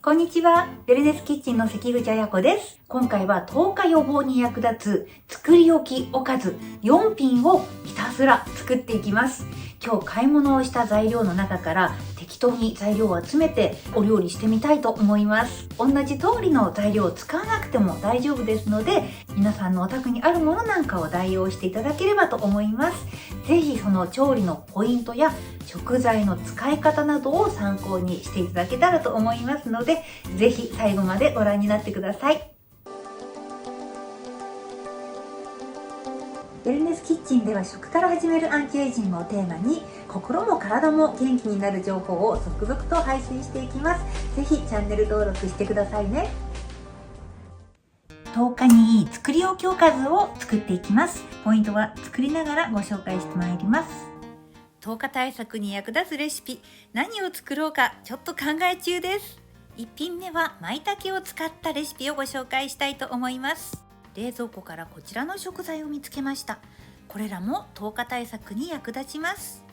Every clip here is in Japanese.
こんにちは。ウェルネスキッチンの関口彩子です。今回は10日予防に役立つ作り置きおかず4品をひたすら作っていきます。今日買い物をした材料の中から適当に材料を集めてお料理してみたいと思います。同じ通りの材料を使わなくても大丈夫ですので、皆さんのお宅にあるものなんかを代用していただければと思います。ぜひその調理のポイントや食材の使い方などを参考にしていただけたらと思いますので、ぜひ最後までご覧になってください。ウェルネスキッチンでは食から始めるアンチエイジングをテーマに、心も体も元気になる情報を続々と配信していきます。ぜひチャンネル登録してくださいね。10日にいい作り置きおかずを作っていきます。ポイントは作りながらご紹介してまいります。10日対策に役立つレシピ、何を作ろうかちょっと考え中です。1品目は舞茸を使ったレシピをご紹介したいと思います。冷蔵庫からこちらの食材を見つけました。これらも10日対策に役立ちます。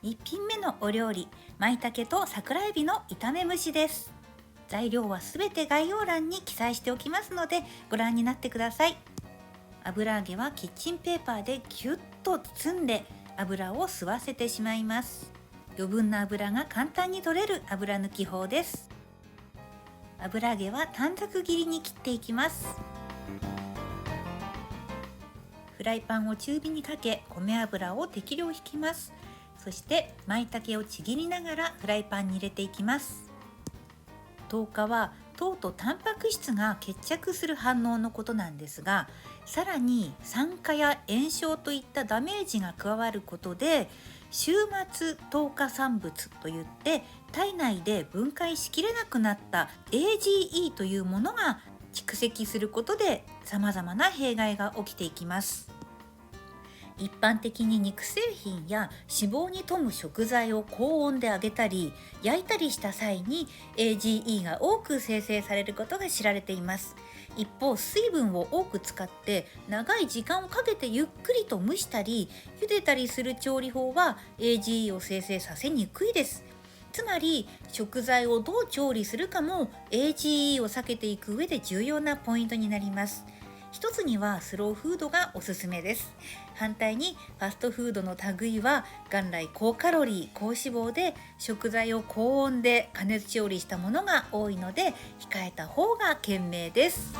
1品目のお料理、舞茸と桜えびの炒め蒸しです。材料はすべて概要欄に記載しておきますのでご覧になってください。油揚げはキッチンペーパーでギュッと包んで油を吸わせてしまいます。余分な油が簡単に取れる油抜き法です。油揚げは短冊切りに切っていきます。フライパンを中火にかけ、米油を適量引きます。そして舞茸をちぎりながらフライパンに入れていきます。10日は糖とタンパク質が結着する反応のことなんですが、さらに酸化や炎症といったダメージが加わることで、終末糖化産物といって体内で分解しきれなくなった AGE というものが蓄積することで様々な弊害が起きていきます。一般的に肉製品や脂肪に富む食材を高温で揚げたり焼いたりした際に AGE が多く生成されることが知られています。一方、水分を多く使って長い時間をかけてゆっくりと蒸したり茹でたりする調理法は AGE を生成させにくいです。つまり食材をどう調理するかも AGE を避けていく上で重要なポイントになります。一つにはスローフードがおすすめです。反対にファストフードの類は元来高カロリー高脂肪で食材を高温で加熱調理したものが多いので控えた方が賢明です。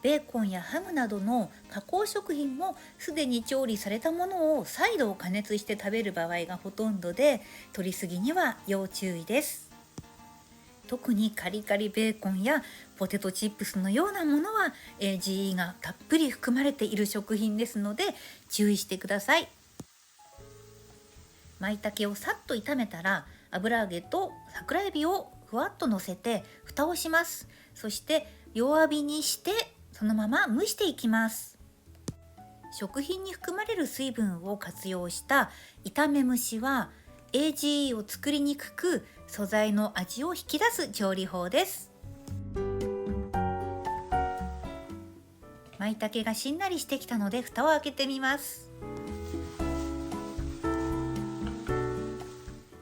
ベーコンやハムなどの加工食品もすでに調理されたものを再度加熱して食べる場合がほとんどで、摂りすぎには要注意です。特にカリカリベーコンやポテトチップスのようなものは AGE がたっぷり含まれている食品ですので注意してください。舞茸をさっと炒めたら油揚げと桜えびをふわっと乗せて蓋をします。そして弱火にしてそのまま蒸していきます。食品に含まれる水分を活用した炒め蒸しはAGE を作りにくく素材の味を引き出す調理法です。舞茸がしんなりしてきたので蓋を開けてみます。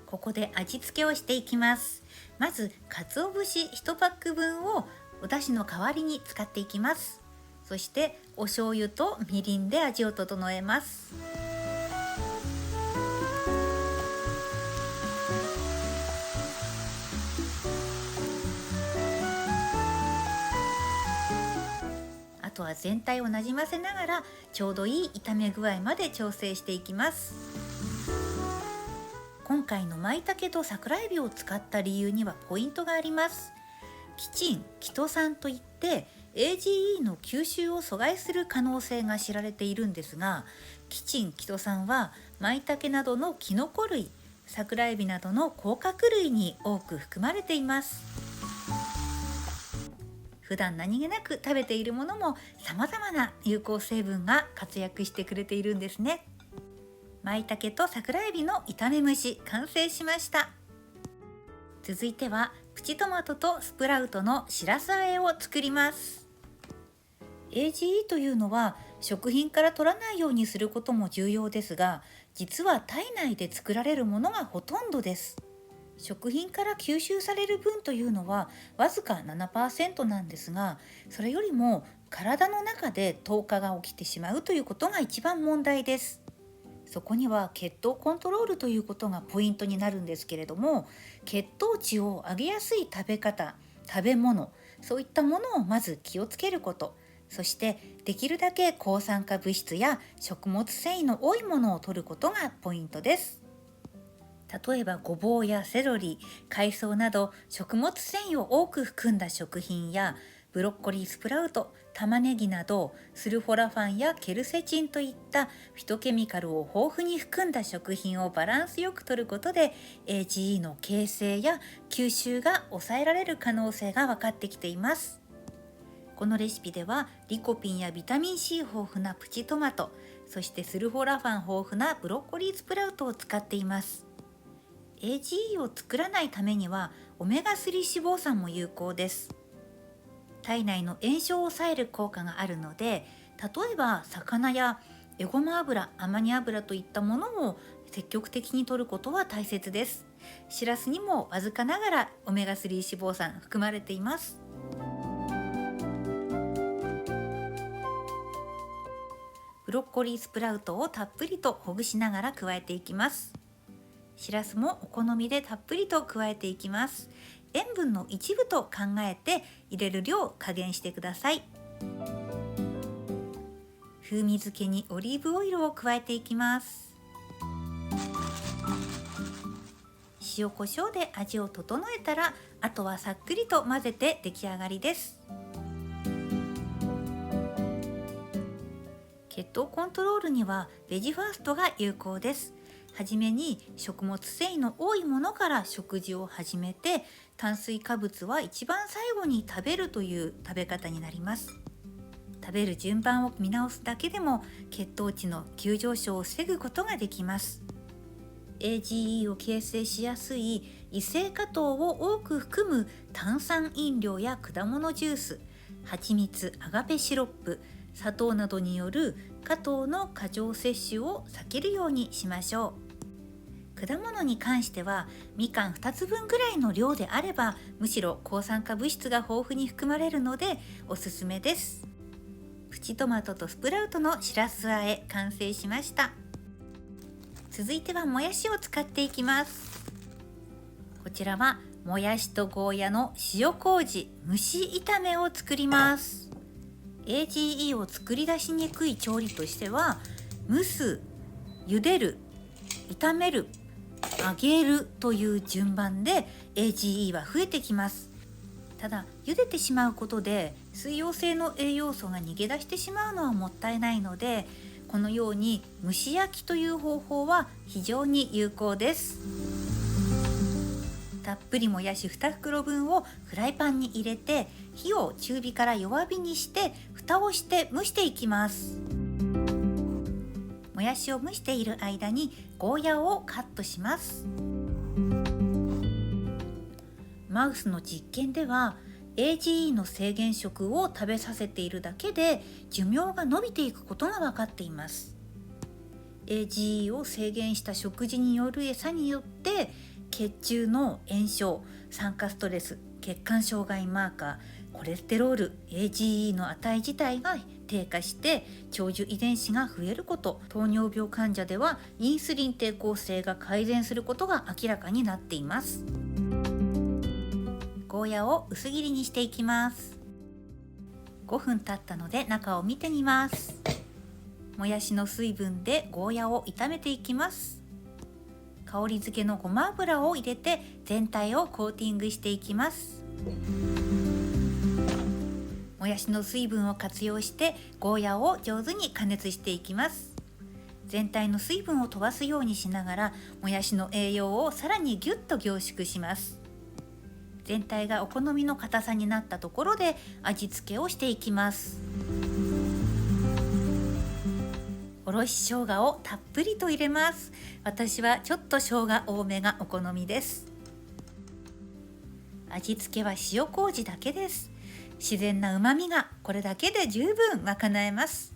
ここで味付けをしていきます。まず鰹節1パック分をお出汁の代わりに使っていきます。そしてお醤油とみりんで味を整えます。あとは全体をなじませながらちょうどいい炒め具合まで調整していきます。今回の舞茸と桜えびを使った理由にはポイントがあります。キチン・キトサンといってAGE の吸収を阻害する可能性が知られているんですが、キチン・キトサンは舞茸などのキノコ類、桜えびなどの甲殻類に多く含まれています。普段何気なく食べているものも様々な有効成分が活躍してくれているんですね。舞茸と桜えびの炒め蒸し完成しました。続いてはプチトマトとスプラウトのしらす和えを作ります。AGE というのは食品から取らないようにすることも重要ですが、実は体内で作られるものがほとんどです。食品から吸収される分というのはわずか 7% なんですが、それよりも体の中で糖化が起きてしまうということが一番問題です。そこには血糖コントロールということがポイントになるんですけれども、血糖値を上げやすい食べ方、食べ物、そういったものをまず気をつけること、そしてできるだけ抗酸化物質や食物繊維の多いものを摂ることがポイントです。例えばごぼうやセロリ、海藻など食物繊維を多く含んだ食品や、ブロッコリー、スプラウト、玉ねぎなどスルフォラファンやケルセチンといったフィトケミカルを豊富に含んだ食品をバランスよく摂ることで AGE の形成や吸収が抑えられる可能性が分かってきています。このレシピではリコピンやビタミン C 豊富なプチトマト、そしてスルフォラファン豊富なブロッコリースプラウトを使っています。AGE を作らないためにはオメガ3脂肪酸も有効です。体内の炎症を抑える効果があるので、例えば魚やエゴマ油、アマニ油といったものを積極的に摂ることは大切です。シラスにもわずかながらオメガ3脂肪酸含まれています。ブロッコリースプラウトをたっぷりとほぐしながら加えていきます。しらすもお好みでたっぷりと加えていきます。塩分の一部と考えて入れる量を加減してください。風味付けにオリーブオイルを加えていきます。塩コショウで味を整えたら、あとはさっくりと混ぜて出来上がりです。血糖コントロールにはベジファーストが有効です。はじめに食物繊維の多いものから食事を始めて、炭水化物は一番最後に食べるという食べ方になります。食べる順番を見直すだけでも血糖値の急上昇を防ぐことができます。AGE を形成しやすい異性化糖を多く含む炭酸飲料や果物ジュース、蜂蜜、アガペシロップ、砂糖などによる果糖の過剰摂取を避けるようにしましょう。果物に関してはみかん2つ分ぐらいの量であれば、むしろ抗酸化物質が豊富に含まれるのでおすすめです。プチトマトとスプラウトのしらす和え完成しました。続いてはもやしを使っていきます。こちらはもやしとゴーヤの塩麹蒸し炒めを作ります。 AGE を作り出しにくい調理としては、蒸す、茹でる、炒める、揚げるという順番で AGE は増えてきます。ただ茹でてしまうことで水溶性の栄養素が逃げ出してしまうのはもったいないので、このように蒸し焼きという方法は非常に有効です。たっぷりもやし2袋分をフライパンに入れて、火を中火から弱火にして蓋をして蒸していきます。もやしを蒸している間にゴーヤをカットします。マウスの実験では AGE の制限食を食べさせているだけで寿命が伸びていくことが分かっています。 AGE を制限した食事による餌によって血中の炎症、酸化ストレス、血管障害マーカー、コレステロール、AGE の値自体が低下して長寿遺伝子が増えること、糖尿病患者ではインスリン抵抗性が改善することが明らかになっています。ゴーヤを薄切りにしていきます。5分経ったので中を見てみます。もやしの水分でゴーヤを炒めていきます。香り付けのごま油を入れて全体をコーティングしていきます。もやしの水分を活用してゴーヤを上手に加熱していきます。全体の水分を飛ばすようにしながらもやしの栄養をさらにギュッと凝縮します。全体がお好みの硬さになったところで味付けをしていきます。おろし生姜をたっぷりと入れます。私はちょっと生姜多めがお好みです。味付けは塩麹だけです。自然な旨味がこれだけで十分賄えます。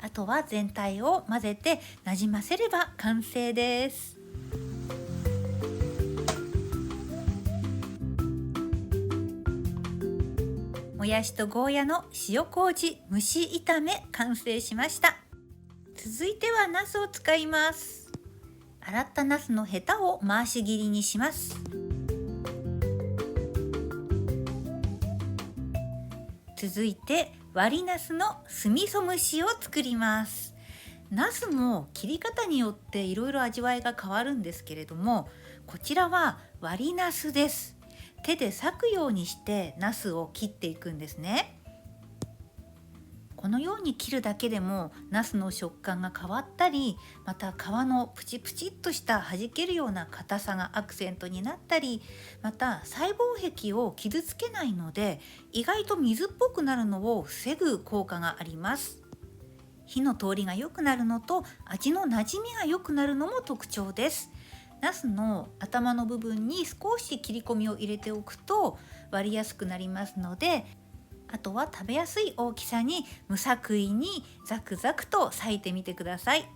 あとは全体を混ぜてなじませれば完成です。もやしとゴーヤの塩麹蒸し炒め完成しました。続いてはナスを使います。洗ったナスのヘタを回し切りにします。続いて割りナスの酢味噌蒸しを作ります。ナスも切り方によっていろいろ味わいが変わるんですけれども、こちらは割りナスです。手で裂くようにしてナスを切っていくんですね。このように切るだけでもナスの食感が変わったり、また皮のプチプチっとした弾けるような硬さがアクセントになったり、また細胞壁を傷つけないので意外と水っぽくなるのを防ぐ効果があります。火の通りが良くなるのと味のなじみが良くなるのも特徴です。ナスの頭の部分に少し切り込みを入れておくと割りやすくなりますので、あとは食べやすい大きさに無作為にザクザクと裂いてみてください。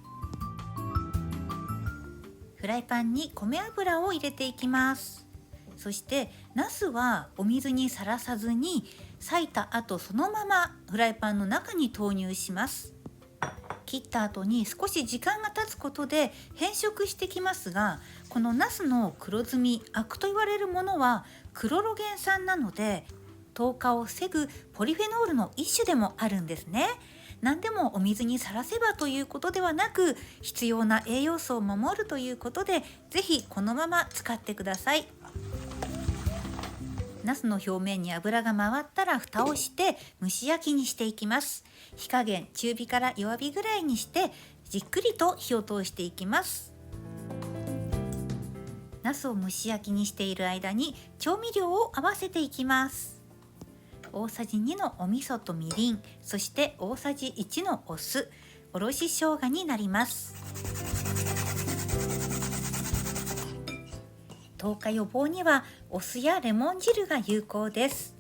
フライパンに米油を入れていきます。そしてナスはお水にさらさずに裂いた後そのままフライパンの中に投入します。切った後に少し時間が経つことで変色してきますが、このナスの黒ずみ、アクと言われるものはクロロゲン酸なので糖化を防ぐポリフェノールの一種でもあるんですね。何でもお水にさらせばということではなく、必要な栄養素を守るということで、ぜひこのまま使ってください。ナスの表面に油が回ったら蓋をして蒸し焼きにしていきます。火加減中火から弱火ぐらいにしてじっくりと火を通していきます。ナスを蒸し焼きにしている間に調味料を合わせていきます。大さじ2のお味噌とみりん、そして大さじ1のお酢、おろし生姜になります。糖化予防にはお酢やレモン汁が有効です。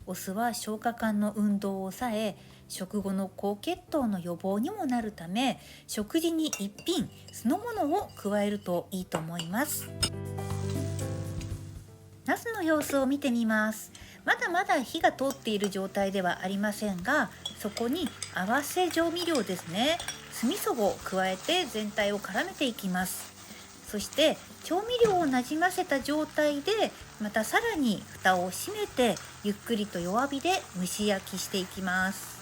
お酢は消化管の運動を抑え、食後の高血糖の予防にもなるため、食事に一品酢の物を加えるといいと思います。ナスの様子を見てみます。まだまだ火が通っている状態ではありませんが、そこに合わせ調味料ですね、酢味噌を加えて全体を絡めていきます。そして調味料をなじませた状態でまたさらに蓋を閉めてゆっくりと弱火で蒸し焼きしていきます。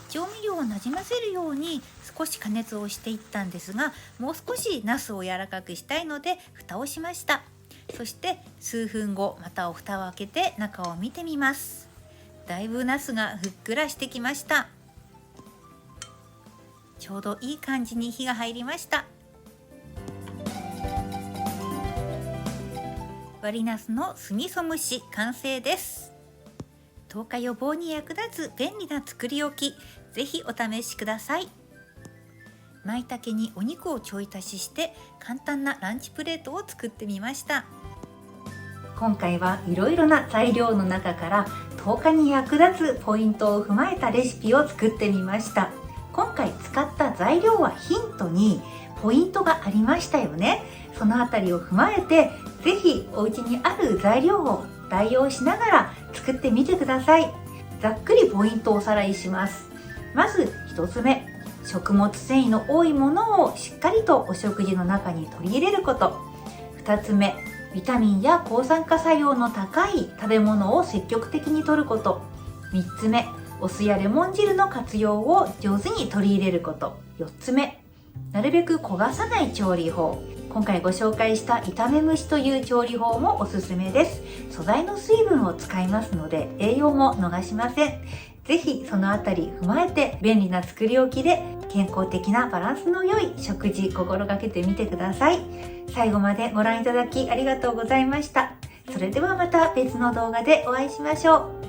調味料をなじませるように少し加熱をしていったんですが、もう少しナスを柔らかくしたいので蓋をしました。そして数分後またお蓋を開けて中を見てみます。だいぶナスがふっくらしてきました。ちょうどいい感じに火が入りました。割りナスの酢味噌蒸し完成です。糖化予防に役立つ便利な作り置き、ぜひお試しください。舞茸にお肉をちょい足しして簡単なランチプレートを作ってみました。今回はいろいろな材料の中から糖化に役立つポイントを踏まえたレシピを作ってみました。今回使った材料はヒントにポイントがありましたよね。そのあたりを踏まえて、ぜひお家にある材料を代用しながら作ってみてください。ざっくりポイントをおさらいします。まず1つ目、食物繊維の多いものをしっかりとお食事の中に取り入れること。2つ目、ビタミンや抗酸化作用の高い食べ物を積極的に摂ること。3つ目、お酢やレモン汁の活用を上手に取り入れること。4つ目、なるべく焦がさない調理法。今回ご紹介した炒め蒸しという調理法もおすすめです。素材の水分を使いますので栄養も逃しません。ぜひそのあたり踏まえて便利な作り置きで健康的なバランスの良い食事心がけてみてください。最後までご覧いただきありがとうございました。それではまた別の動画でお会いしましょう。